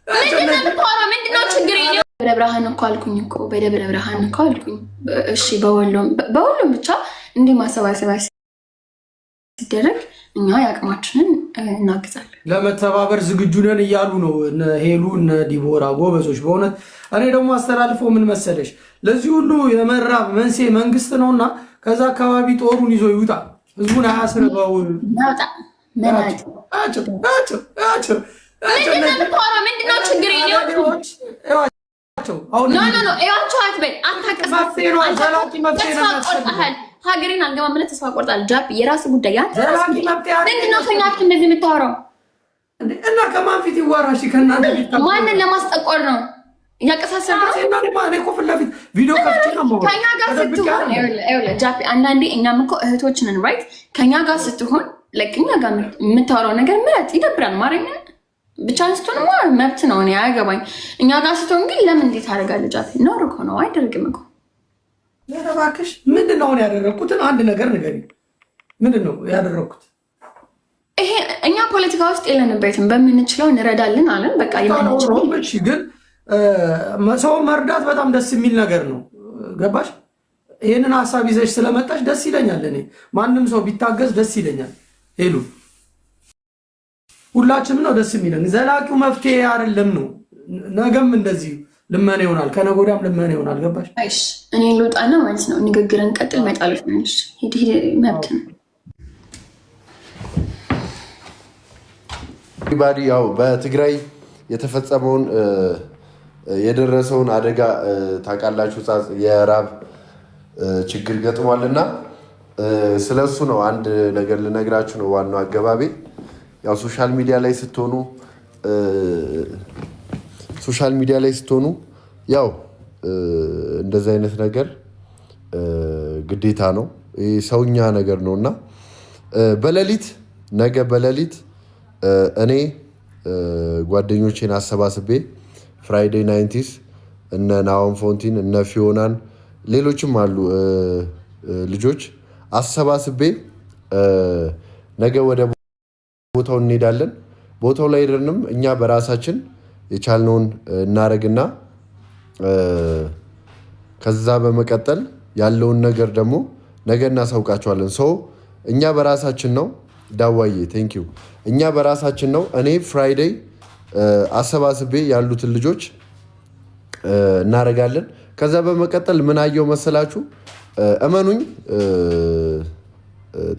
ምንድነው ችግር የለም። ደብረ ብርሃን እኮ አልኩኝ እኮ በደብረ ብርሃን እኮ አልኩኝ። እሺ በሁሉም ብቻ እንዲህ ማሰባሰቢያ ሲደረግ እኛ የአቅማችንን እናግዛለን። ለመተባበር ዝግጁ ነን እያሉ ነው ሄሉ እነ ዲቦራ ጎበዞች። በእውነት እኔ ደግሞ አስተላልፈው ምን መሰለሽ፣ ለዚህ ሁሉ የመራብ መንስኤ መንግስት ነውና ከዛ አካባቢ ጦሩን ይዞ ይውጣ፣ ህዝቡን አያስርበው። ምንድነው ችግር የለውም። ሀገሬን አልገባም ብለህ ተስፋ ቆርጣለህ። ጃፒ የራስህ ጉዳይ። ምንድነው ከኛችን እንደዚህ የምታወራው? እና ከማን ፊት ይዋራሽ? ከእናንተ ፊት ማንን ለማስጠቆር ነው? እያቀሳሰብህ ቪዲዮ ከኛ ጋር ስትሆን ጃፒ፣ አንዳንዴ እኛም እኮ እህቶች ነን ራይት? ከኛ ጋር ስትሆን እኛ ጋር የምታወራው ነገር ምረት ይደብራል። ማረኛ ብቻ ስትሆን መብት ነው፣ እኔ አያገባኝ። እኛ ጋር ስትሆን ግን ለምን እንዴት አደርጋለሁ? ጃፒ ኖር እኮ ነው አይደርግም እኮ። እባክሽ ምንድን ነው ያደረግኩትን አንድ ነገር ንገሪኝ። ምንድን ነው ያደረግኩት? ይሄ እኛ ፖለቲካ ውስጥ የለንበትም፣ በምንችለው እንረዳለን አለን። በቃ የምንችለው ግን ሰው መርዳት በጣም ደስ የሚል ነገር ነው። ገባሽ? ይህንን ሀሳብ ይዘሽ ስለመጣሽ ደስ ይለኛል። እኔ ማንም ሰው ቢታገዝ ደስ ይለኛል። ሄሉ ሁላችንም ነው ደስ የሚለን። ዘላቂው መፍትሄ አይደለም ነው። ነገም እንደዚህ ልመና ይሆናል፣ ከነገ ወዲያም ልመና ይሆናል። ገባሽ? እሺ እኔ ልውጣና ማለት ነው ንግግርን ቀጥል። መጣለች ነሽ ሂድ መብት ነው። ባዲ ያው በትግራይ የተፈጸመውን የደረሰውን አደጋ ታውቃላችሁ። የራብ ችግር ገጥሟልና ስለሱ ነው አንድ ነገር ልነግራችሁ ነው። ዋናው አገባቤ ያው ሶሻል ሚዲያ ላይ ስትሆኑ ያው እንደዚህ አይነት ነገር ግዴታ ነው፣ ሰውኛ ነገር ነውና ነገ በሌሊት እኔ ጓደኞቼን አሰባስቤ ፍራይዴይ ናይንቲስ እነ ናሆም ፎንቲን እነ ፊዮናን ሌሎችም አሉ ልጆች አሰባስቤ ነገ ወደ ቦታው እንሄዳለን። ቦታው ላይ ሄደንም እኛ በራሳችን የቻልነውን እናረግና ከዛ በመቀጠል ያለውን ነገር ደግሞ ነገ እናሳውቃቸዋለን። ሰው እኛ በራሳችን ነው። ዳዋዬ ቴንኪው። እኛ በራሳችን ነው። እኔ ፍራይዴይ አሰባስቤ ያሉትን ልጆች እናረጋለን። ከዛ በመቀጠል ምን አየው መሰላችሁ? እመኑኝ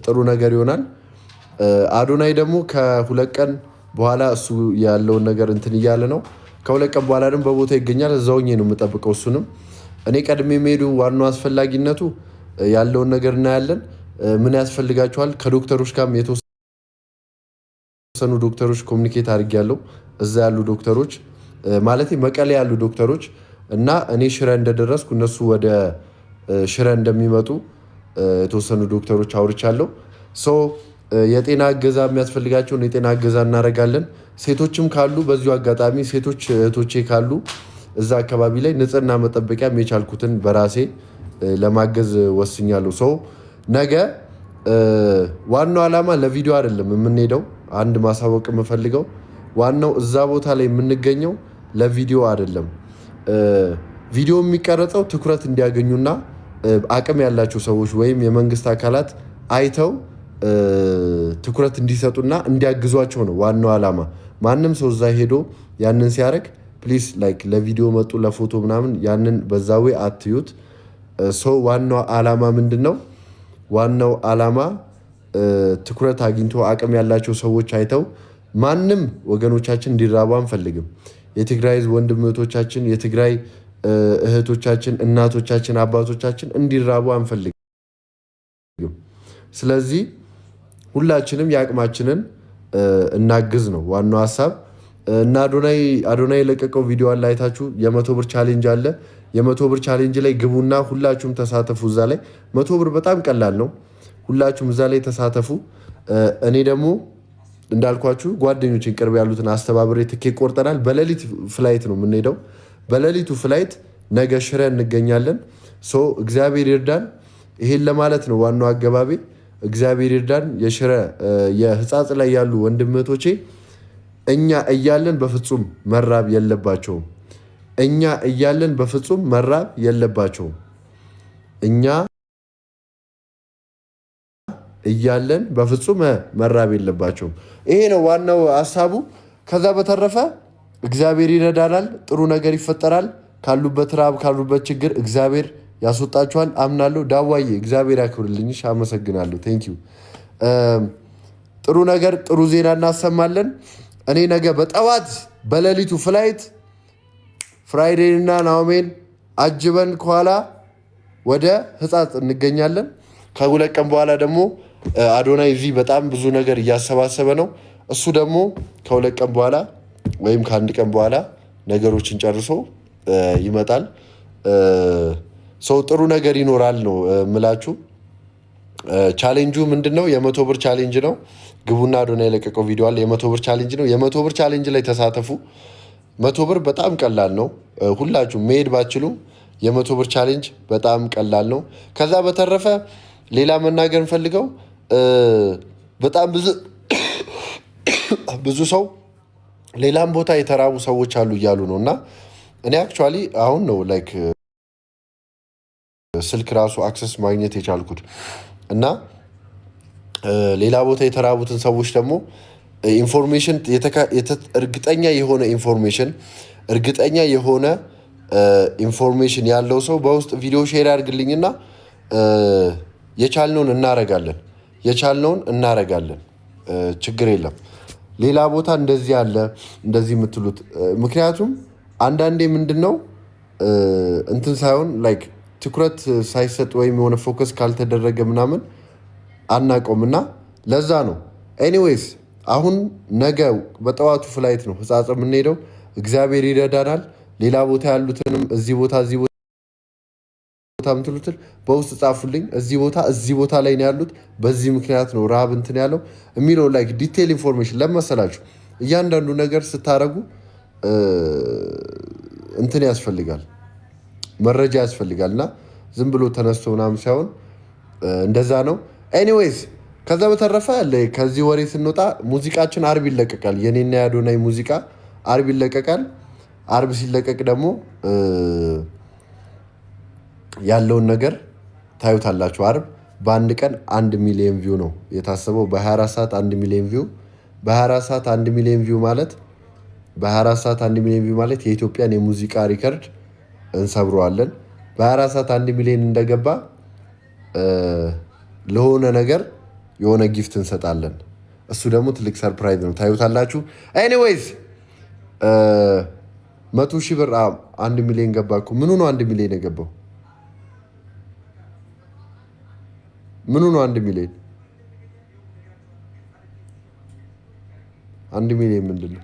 ጥሩ ነገር ይሆናል። አዶናይ ደግሞ ከ2 ቀን በኋላ እሱ ያለውን ነገር እንትን እያለ ነው። ከ2 ቀን በኋላ ደግሞ በቦታ ይገኛል። እዛው ነው የምጠብቀው እሱንም። እኔ ቀድሜ የሚሄዱ ዋናው አስፈላጊነቱ ያለውን ነገር እናያለን። ምን ያስፈልጋቸዋል? ከዶክተሮች ጋር የተወሰኑ ዶክተሮች ኮሚኒኬት አድርጌያለሁ። እዛ ያሉ ዶክተሮች ማለት መቀሌ ያሉ ዶክተሮች እና እኔ ሽረ እንደደረስኩ እነሱ ወደ ሽረ እንደሚመጡ የተወሰኑ ዶክተሮች አውርቻለሁ። የጤና እገዛ የሚያስፈልጋቸውን የጤና እገዛ እናደርጋለን። ሴቶችም ካሉ በዚሁ አጋጣሚ ሴቶች እህቶቼ ካሉ እዛ አካባቢ ላይ ንጽህና መጠበቂያም የቻልኩትን በራሴ ለማገዝ ወስኛለሁ። ነገ ዋናው ዓላማ ለቪዲዮ አይደለም የምንሄደው። አንድ ማሳወቅ የምፈልገው ዋናው እዛ ቦታ ላይ የምንገኘው ለቪዲዮ አይደለም። ቪዲዮ የሚቀረጸው ትኩረት እንዲያገኙና አቅም ያላቸው ሰዎች ወይም የመንግስት አካላት አይተው ትኩረት እንዲሰጡና እንዲያግዟቸው ነው ዋናው ዓላማ። ማንም ሰው እዛ ሄዶ ያንን ሲያደርግ ፕሊስ ላይክ ለቪዲዮ መጡ ለፎቶ ምናምን ያንን በዛዌ አትዩት። ዋናው ዓላማ ምንድን ነው? ዋናው ዓላማ ትኩረት አግኝቶ አቅም ያላቸው ሰዎች አይተው ማንም ወገኖቻችን እንዲራቡ አንፈልግም። የትግራይ ወንድም እህቶቻችን፣ የትግራይ እህቶቻችን፣ እናቶቻችን፣ አባቶቻችን እንዲራቡ አንፈልግም። ስለዚህ ሁላችንም የአቅማችንን እናግዝ ነው ዋናው ሀሳብ። እና አዶናይ የለቀቀው ቪዲዮ አለ አይታችሁ፣ የ100 ብር ቻሌንጅ አለ። የ100 ብር ቻሌንጅ ላይ ግቡና ሁላችሁም ተሳተፉ። እዛ ላይ 100 ብር በጣም ቀላል ነው። ሁላችሁም እዛ ላይ ተሳተፉ። እኔ ደግሞ እንዳልኳችሁ ጓደኞችን ቅርብ ያሉትን አስተባብሬ ትኬት ቆርጠናል። በሌሊት ፍላይት ነው የምንሄደው። በሌሊቱ ፍላይት ነገ ሽረ እንገኛለን። እግዚአብሔር ይርዳን። ይሄን ለማለት ነው ዋናው አገባቤ። እግዚአብሔር ይርዳን። የሽረ የህፃጽ ላይ ያሉ ወንድም እህቶቼ እኛ እያለን በፍጹም መራብ የለባቸውም። እኛ እያለን በፍጹም መራብ የለባቸውም። እኛ እያለን በፍጹም መራብ የለባቸውም። ይሄ ነው ዋናው ሀሳቡ። ከዛ በተረፈ እግዚአብሔር ይረዳናል፣ ጥሩ ነገር ይፈጠራል። ካሉበት ረሃብ ካሉበት ችግር እግዚአብሔር ያስወጣቸዋል አምናለሁ። ዳዋዬ እግዚአብሔር ያክብርልኝ፣ አመሰግናለሁ። ቴንኪው። ጥሩ ነገር ጥሩ ዜና እናሰማለን። እኔ ነገ በጠዋት በሌሊቱ ፍላይት ፍራይዴንና ናኦሜን አጅበን ከኋላ ወደ ሕጻጽ እንገኛለን። ከሁለት ቀን በኋላ ደግሞ አዶናይ እዚህ በጣም ብዙ ነገር እያሰባሰበ ነው። እሱ ደግሞ ከሁለት ቀን በኋላ ወይም ከአንድ ቀን በኋላ ነገሮችን ጨርሶ ይመጣል። ሰው ጥሩ ነገር ይኖራል ነው ምላችሁ። ቻሌንጁ ምንድን ነው? የ100 ብር ቻሌንጅ ነው። ግቡና አዶናይ የለቀቀው ቪዲዮ አለ። የ100 ብር ቻሌንጅ ነው። የ100 ብር ቻሌንጅ ላይ ተሳተፉ። 100 ብር በጣም ቀላል ነው። ሁላችሁ መሄድ ባችሉም የ100 ብር ቻሌንጅ በጣም ቀላል ነው። ከዛ በተረፈ ሌላ መናገር እንፈልገው በጣም ብዙ ሰው ሌላም ቦታ የተራቡ ሰዎች አሉ እያሉ ነው። እና እኔ አክቹዋሊ አሁን ነው ላይክ ስልክ ራሱ አክሰስ ማግኘት የቻልኩት እና ሌላ ቦታ የተራቡትን ሰዎች ደግሞ ኢንፎርሜሽን እርግጠኛ የሆነ ኢንፎርሜሽን ያለው ሰው በውስጥ ቪዲዮ ሼር ያድርግልኝና የቻልነውን እናረጋለን። ችግር የለም። ሌላ ቦታ እንደዚህ አለ እንደዚህ የምትሉት ምክንያቱም አንዳንዴ ምንድን ነው እንትን ሳይሆን ላይክ ትኩረት ሳይሰጥ ወይም የሆነ ፎከስ ካልተደረገ ምናምን አናቆም እና ለዛ ነው። ኤኒዌይስ አሁን ነገ በጠዋቱ ፍላይት ነው ሕጻጽ የምንሄደው። እግዚአብሔር ይረዳናል። ሌላ ቦታ ያሉትንም እዚህ ቦታ ምትሉትን በውስጥ ጻፉልኝ። እዚህ ቦታ ላይ ነው ያሉት፣ በዚህ ምክንያት ነው ረሃብ እንትን ያለው የሚለው ላይክ ዲቴል ኢንፎርሜሽን ለመሰላችሁ። እያንዳንዱ ነገር ስታረጉ እንትን ያስፈልጋል፣ መረጃ ያስፈልጋል እና ዝም ብሎ ተነስቶ ምናምን ሳይሆን እንደዛ ነው። ኤኒዌይስ ከዛ በተረፈ ከዚህ ወሬ ስንወጣ ሙዚቃችን አርብ ይለቀቃል። የኔና የአዶናይ ሙዚቃ አርብ ይለቀቃል። አርብ ሲለቀቅ ደግሞ ያለውን ነገር ታዩታላችሁ። አርብ በአንድ ቀን 1 ሚሊዮን ቪው ነው የታሰበው። በ24 ሰዓት 1 ሚሊዮን ቪው በ24 ሰዓት 1 ሚሊዮን ቪው ማለት የኢትዮጵያን የሙዚቃ ሪከርድ እንሰብረዋለን። በ24 ሰዓት 1 ሚሊዮን እንደገባ ለሆነ ነገር የሆነ ጊፍት እንሰጣለን። እሱ ደግሞ ትልቅ ሰርፕራይዝ ነው፣ ታዩታላችሁ። ኤኒዌይስ 100 ሺህ ብር 1 ሚሊዮን ገባ እኮ። ምኑ ነው 1 ሚሊዮን የገባው? ምኑ ነው 1 ሚሊዮን? 1 ሚሊዮን ምንድን ነው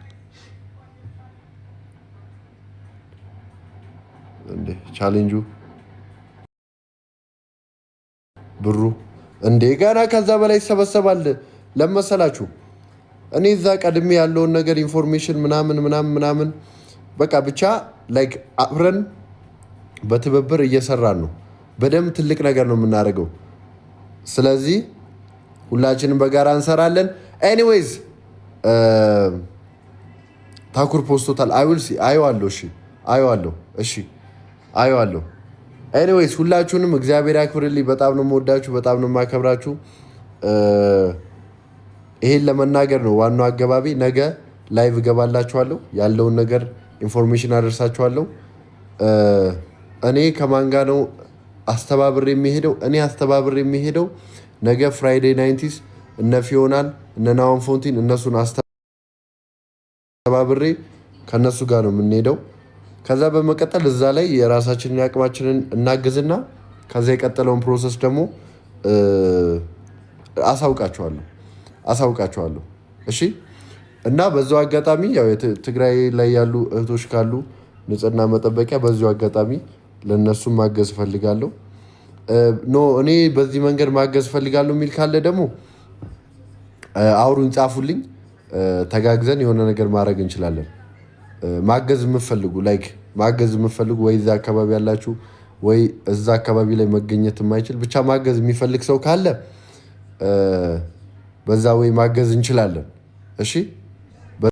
እንዴ? ቻሌንጁ ብሩ እንዴ ገና ከዛ በላይ ይሰበሰባል። ለመሰላችሁ እኔ እዛ ቀድሜ ያለውን ነገር ኢንፎርሜሽን ምናምን በቃ ብቻ ላይክ አብረን በትብብር እየሰራን ነው። በደንብ ትልቅ ነገር ነው የምናደርገው። ስለዚህ ሁላችንም በጋራ እንሰራለን። ኤኒዌይዝ ታኩር ፖስቶታል። አየዋለሁ። ኤኒዌይስ ሁላችሁንም እግዚአብሔር ያክብርልኝ። በጣም ነው የምወዳችሁ፣ በጣም ነው የማከብራችሁ። ይሄን ለመናገር ነው ዋናው አገባቢ። ነገ ላይቭ እገባላችኋለሁ፣ ያለውን ነገር ኢንፎርሜሽን አደርሳችኋለሁ። እኔ ከማን ጋር ነው አስተባብሬ የሚሄደው? ነገ ፍራይዴ ናይንቲስ እነ ፊዮናን እነ ናሆም ፎንቲን እነሱን አስተባብሬ ከነሱ ጋር ነው የምንሄደው። ከዛ በመቀጠል እዛ ላይ የራሳችንን አቅማችንን እናግዝና ከዛ የቀጠለውን ፕሮሰስ ደግሞ አሳውቃችኋለሁ። እሺ። እና በዛው አጋጣሚ ያው ትግራይ ላይ ያሉ እህቶች ካሉ ንጽህና መጠበቂያ በዚሁ አጋጣሚ ለነሱም ማገዝ ፈልጋለሁ። እኔ በዚህ መንገድ ማገዝ ፈልጋለሁ የሚል ካለ ደግሞ አውሩኝ፣ ጻፉልኝ። ተጋግዘን የሆነ ነገር ማድረግ እንችላለን። ማገዝ የምፈልጉ ወይ እዛ አካባቢ ያላችሁ ወይ እዛ አካባቢ ላይ መገኘት የማይችል ብቻ ማገዝ የሚፈልግ ሰው ካለ በዛ ወይ ማገዝ እንችላለን። እሺ